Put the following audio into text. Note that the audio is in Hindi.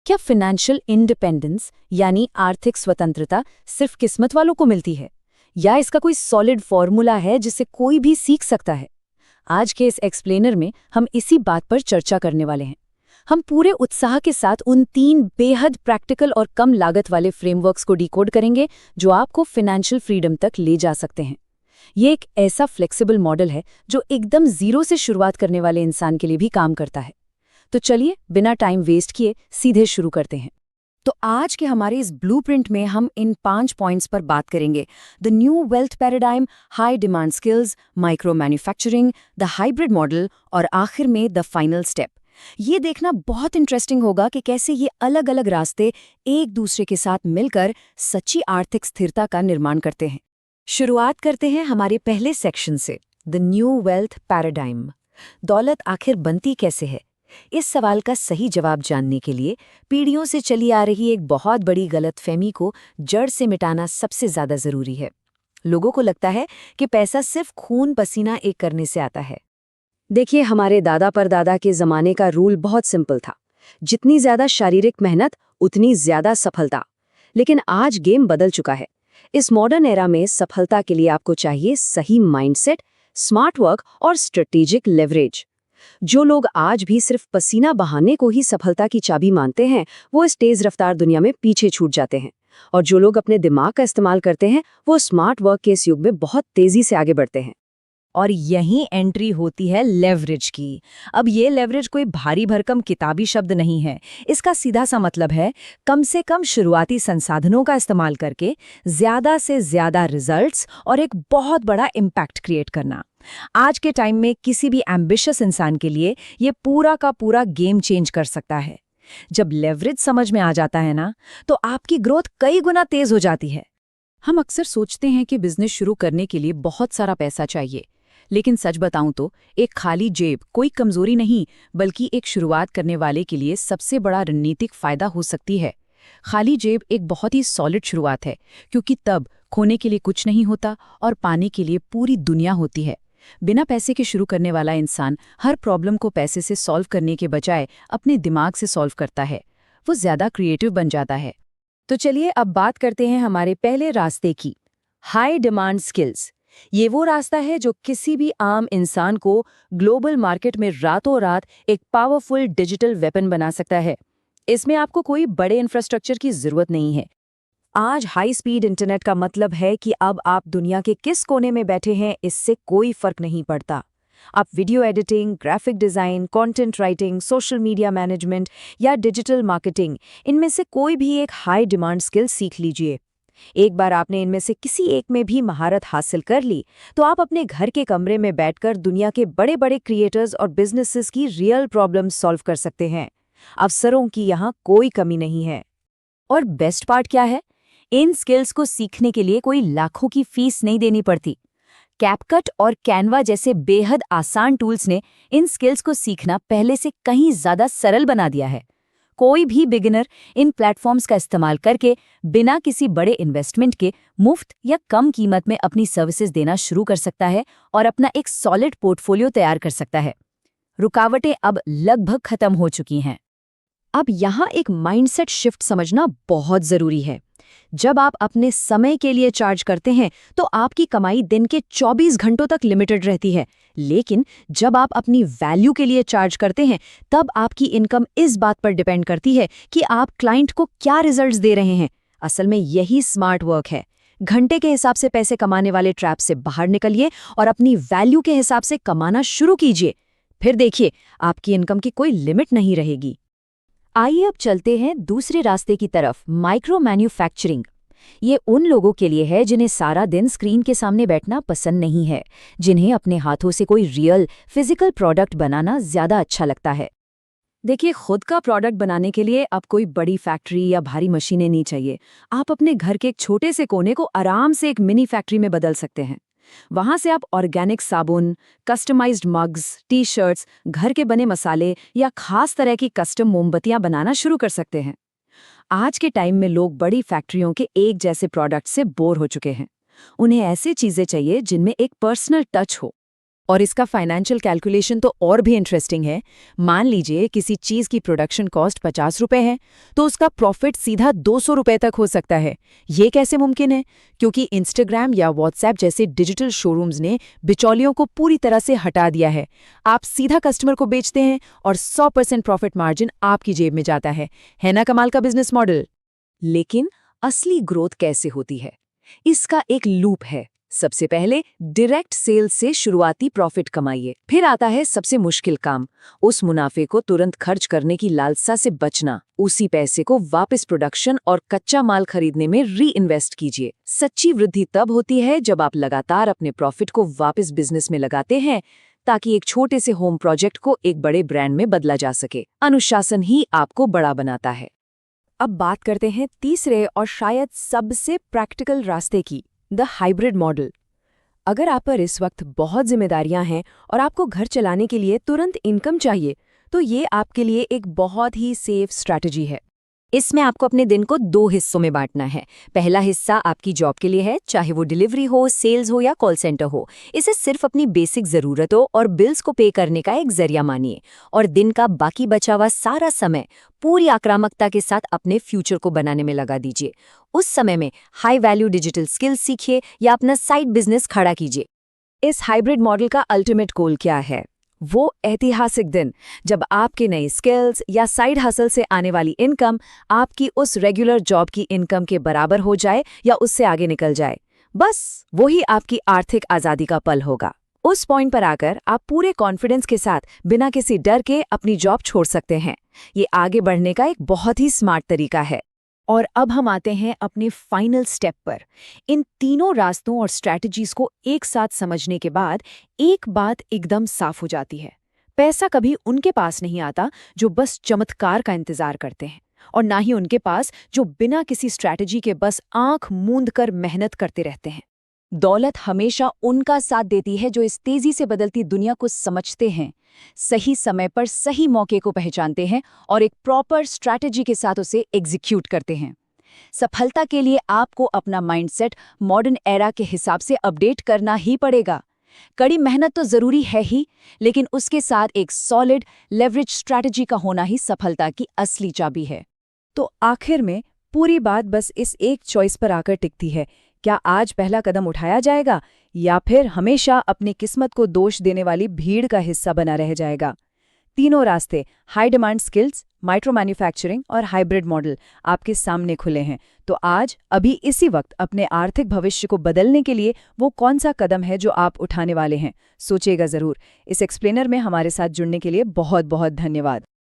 क्या फाइनेंशियल इंडिपेंडेंस यानी आर्थिक स्वतंत्रता सिर्फ किस्मत वालों को मिलती है, या इसका कोई सॉलिड फॉर्मूला है जिसे कोई भी सीख सकता है? आज के इस एक्सप्लेनर में हम इसी बात पर चर्चा करने वाले हैं। हम पूरे उत्साह के साथ उन 3 बेहद प्रैक्टिकल और कम लागत वाले फ्रेमवर्क्स को डिकोड करेंगे जो आपको फाइनेंशियल फ्रीडम तक ले जा सकते हैं। ये एक ऐसा फ्लेक्सिबल मॉडल है जो एकदम जीरो से शुरुआत करने वाले इंसान के लिए भी काम करता है। तो चलिए बिना टाइम वेस्ट किए सीधे शुरू करते हैं। तो आज के हमारे इस ब्लूप्रिंट में हम इन 5 पॉइंट्स पर बात करेंगे। The new wealth paradigm, high demand skills, micro manufacturing, the hybrid model और आखिर में द फाइनल स्टेप। ये देखना बहुत इंटरेस्टिंग होगा कि कैसे ये अलग अलग रास्ते एक दूसरे के साथ मिलकर सच्ची आर्थिक स्थिरता का निर्माण करते हैं। शुरुआत करते हैं हमारे पहले सेक्शन से, द न्यू वेल्थ पैराडाइम। दौलत आखिर बनती कैसे है? इस सवाल का सही जवाब जानने के लिए पीढ़ियों से चली आ रही एक बहुत बड़ी गलतफहमी को जड़ से मिटाना सबसे ज्यादा जरूरी है। लोगों को लगता है कि पैसा सिर्फ खून पसीना एक करने से आता है। देखिए, हमारे दादा परदादा के जमाने का रूल बहुत सिंपल था, जितनी ज्यादा शारीरिक मेहनत उतनी ज्यादा सफलता। लेकिन आज गेम बदल चुका है। इस मॉडर्न एरा में सफलता के लिए आपको चाहिए सही माइंडसेट, स्मार्ट वर्क और स्ट्रेटेजिक लेवरेज। जो लोग आज भी सिर्फ पसीना बहाने को ही सफलता की चाबी मानते हैं, वो इस तेज रफ्तार दुनिया में पीछे छूट जाते हैं। और जो लोग अपने दिमाग का इस्तेमाल करते हैं, वो स्मार्ट वर्क के इस युग में बहुत तेजी से आगे बढ़ते हैं। और यहीं एंट्री होती है लेवरेज की। अब ये लेवरेज कोई भारी भरकम किताबी शब्द नहीं है। इसका सीधा सा मतलब है कम से कम शुरुआती संसाधनों का इस्तेमाल करके ज्यादा से ज्यादा रिजल्ट्स और एक बहुत बड़ा इम्पैक्ट क्रिएट करना। आज के टाइम में किसी भी एम्बिशियस इंसान के लिए ये पूरा का पूरा गेम चेंज कर सकता है। जब लेवरेज समझ में आ जाता है ना, तो आपकी ग्रोथ कई गुना तेज हो जाती है। हम अक्सर सोचते हैं कि बिजनेस शुरू करने के लिए बहुत सारा पैसा चाहिए, लेकिन सच बताऊं तो एक खाली जेब कोई कमजोरी नहीं, बल्कि एक शुरुआत करने वाले के लिए सबसे बड़ा रणनीतिक फायदा हो सकती है। खाली जेब एक बहुत ही सॉलिड शुरुआत है, क्योंकि तब खोने के लिए कुछ नहीं होता और पाने के लिए पूरी दुनिया होती है। बिना पैसे के शुरू करने वाला इंसान हर प्रॉब्लम को पैसे से सॉल्व करने के बजाय अपने दिमाग से सॉल्व करता है। वो ज्यादा क्रिएटिव बन जाता है। तो चलिए अब बात करते हैं हमारे पहले रास्ते की, हाई डिमांड स्किल्स। ये वो रास्ता है जो किसी भी आम इंसान को ग्लोबल मार्केट में रातों रात एक पावरफुल डिजिटल वेपन बना सकता है। इसमें आपको कोई बड़े इंफ्रास्ट्रक्चर की जरूरत नहीं है। आज हाई स्पीड इंटरनेट का मतलब है कि अब आप दुनिया के किस कोने में बैठे हैं इससे कोई फर्क नहीं पड़ता। आप video editing, graphic design, content writing, social media management या डिजिटल मार्केटिंग, इनमें से कोई भी एक हाई डिमांड स्किल सीख लीजिए। एक बार आपने इनमें से किसी एक में भी महारत हासिल कर ली, तो आप अपने घर के कमरे में बैठकर दुनिया के बड़े बड़े क्रिएटर्स और बिजनेसेस की रियल प्रॉब्लम सॉल्व कर सकते हैं। अवसरों की यहाँ कोई कमी नहीं है। और बेस्ट पार्ट क्या है? इन स्किल्स को सीखने के लिए कोई लाखों की फीस नहीं देनी पड़ती। कैपकट और कैनवा जैसे बेहद आसान टूल्स ने इन स्किल्स को सीखना पहले से कहीं ज्यादा सरल बना दिया है। कोई भी बिगिनर इन प्लेटफॉर्म्स का इस्तेमाल करके बिना किसी बड़े इन्वेस्टमेंट के मुफ्त या कम कीमत में अपनी सर्विसेज देना शुरू कर सकता है और अपना एक सॉलिड पोर्टफोलियो तैयार कर सकता है। रुकावटें अब लगभग खत्म हो चुकी हैं। अब यहाँ एक माइंडसेट शिफ्ट समझना बहुत जरूरी है। जब आप अपने समय के लिए चार्ज करते हैं तो आपकी कमाई दिन के 24 घंटों तक लिमिटेड रहती है, लेकिन जब आप अपनी वैल्यू के लिए चार्ज करते हैं तब आपकी इनकम इस बात पर डिपेंड करती है कि आप क्लाइंट को क्या रिजल्ट्स दे रहे हैं। असल में यही स्मार्ट वर्क है। घंटे के हिसाब से पैसे कमाने वाले ट्रैप से बाहर निकलिए और अपनी वैल्यू के हिसाब से कमाना शुरू कीजिए। फिर देखिए, आपकी इनकम की कोई लिमिट नहीं रहेगी। आइए अब चलते हैं दूसरे रास्ते की तरफ, माइक्रो मैन्युफैक्चरिंग। ये उन लोगों के लिए है जिन्हें सारा दिन स्क्रीन के सामने बैठना पसंद नहीं है, जिन्हें अपने हाथों से कोई रियल फिजिकल प्रोडक्ट बनाना ज्यादा अच्छा लगता है। देखिए, खुद का प्रोडक्ट बनाने के लिए अब कोई बड़ी फैक्ट्री या भारी मशीनें नहीं चाहिए। आप अपने घर के एक छोटे से कोने को आराम से एक मिनी फैक्ट्री में बदल सकते हैं। वहां से आप ऑर्गेनिक साबुन, कस्टमाइज्ड मग्स, टी शर्ट्स, घर के बने मसाले या खास तरह की कस्टम मोमबत्तियां बनाना शुरू कर सकते हैं। आज के टाइम में लोग बड़ी फैक्ट्रियों के एक जैसे प्रोडक्ट से बोर हो चुके हैं। उन्हें ऐसी चीजें चाहिए जिनमें एक पर्सनल टच हो। और इसका फाइनेंशियल कैलकुलेशन तो और भी इंटरेस्टिंग है। मान लीजिए किसी चीज की प्रोडक्शन कॉस्ट 50 रुपए है, तो उसका प्रॉफिट सीधा 200 रुपए तक हो सकता है। ये कैसे मुमकिन है? क्योंकि इंस्टाग्राम या व्हाट्सएप जैसे डिजिटल शोरूम्स ने बिचौलियों को पूरी तरह से हटा दिया है। आप सीधा कस्टमर को बेचते हैं और 100% प्रॉफिट मार्जिन आपकी जेब में जाता है ना कमाल का बिजनेस मॉडल? लेकिन असली ग्रोथ कैसे होती है? इसका एक लूप है। सबसे पहले डायरेक्ट सेल्स से शुरुआती प्रॉफिट कमाइए। फिर आता है सबसे मुश्किल काम, उस मुनाफे को तुरंत खर्च करने की लालसा से बचना। उसी पैसे को वापस प्रोडक्शन और कच्चा माल खरीदने में री इन्वेस्ट कीजिए। सच्ची वृद्धि तब होती है जब आप लगातार अपने प्रॉफिट को वापस बिजनेस में लगाते हैं, ताकि एक छोटे से होम प्रोजेक्ट को एक बड़े ब्रांड में बदला जा सके। अनुशासन ही आपको बड़ा बनाता है। अब बात करते हैं तीसरे और शायद सबसे प्रैक्टिकल रास्ते की, द हाइब्रिड मॉडल। अगर आप पर इस वक्त बहुत जिम्मेदारियां हैं और आपको घर चलाने के लिए तुरंत इनकम चाहिए, तो ये आपके लिए एक बहुत ही सेफ स्ट्रैटेजी है। इसमें आपको अपने दिन को 2 हिस्सों में बांटना है। पहला हिस्सा आपकी जॉब के लिए है, चाहे वो डिलीवरी हो, सेल्स हो या कॉल सेंटर हो। इसे सिर्फ अपनी बेसिक ज़रूरतों और बिल्स को पे करने का एक जरिया मानिए। और दिन का बाकी बचा हुआ सारा समय पूरी आक्रामकता के साथ अपने फ्यूचर को बनाने में लगा दीजिए। उस समय में हाई वैल्यू डिजिटल स्किल्स सीखिए या अपना साइड बिजनेस खड़ा कीजिए। इस हाइब्रिड मॉडल का अल्टीमेट गोल क्या है? वो ऐतिहासिक दिन जब आपके नए स्किल्स या साइड हसल से आने वाली इनकम आपकी उस रेगुलर जॉब की इनकम के बराबर हो जाए या उससे आगे निकल जाए। बस वही आपकी आर्थिक आज़ादी का पल होगा। उस पॉइंट पर आकर आप पूरे कॉन्फिडेंस के साथ बिना किसी डर के अपनी जॉब छोड़ सकते हैं। ये आगे बढ़ने का एक बहुत ही स्मार्ट तरीका है। और अब हम आते हैं अपने फाइनल स्टेप पर। इन तीनों रास्तों और स्ट्रैटेजीज को एक साथ समझने के बाद एक बात एकदम साफ हो जाती है। पैसा कभी उनके पास नहीं आता जो बस चमत्कार का इंतजार करते हैं, और ना ही उनके पास जो बिना किसी स्ट्रैटेजी के बस आंख मूंद कर मेहनत करते रहते हैं। दौलत हमेशा उनका साथ देती है जो इस तेजी से बदलती दुनिया को समझते हैं, सही समय पर सही मौके को पहचानते हैं और एक प्रॉपर स्ट्रैटेजी के साथ उसे एग्जीक्यूट करते हैं। सफलता के लिए आपको अपना माइंडसेट मॉडर्न एरा के हिसाब से अपडेट करना ही पड़ेगा। कड़ी मेहनत तो जरूरी है ही, लेकिन उसके साथ एक सॉलिड लेवरेज स्ट्रैटेजी का होना ही सफलता की असली चाबी है। तो आखिर में पूरी बात बस इस एक चॉइस पर आकर टिकती है। क्या आज पहला कदम उठाया जाएगा या फिर हमेशा अपनी किस्मत को दोष देने वाली भीड़ का हिस्सा बना रह जाएगा? तीनों रास्ते, high demand skills, micro manufacturing और हाइब्रिड मॉडल, आपके सामने खुले हैं। तो आज अभी इसी वक्त अपने आर्थिक भविष्य को बदलने के लिए वो कौन सा कदम है जो आप उठाने वाले हैं? सोचिएगा ज़रूर। इस एक्सप्लेनर में हमारे साथ जुड़ने के लिए बहुत बहुत धन्यवाद।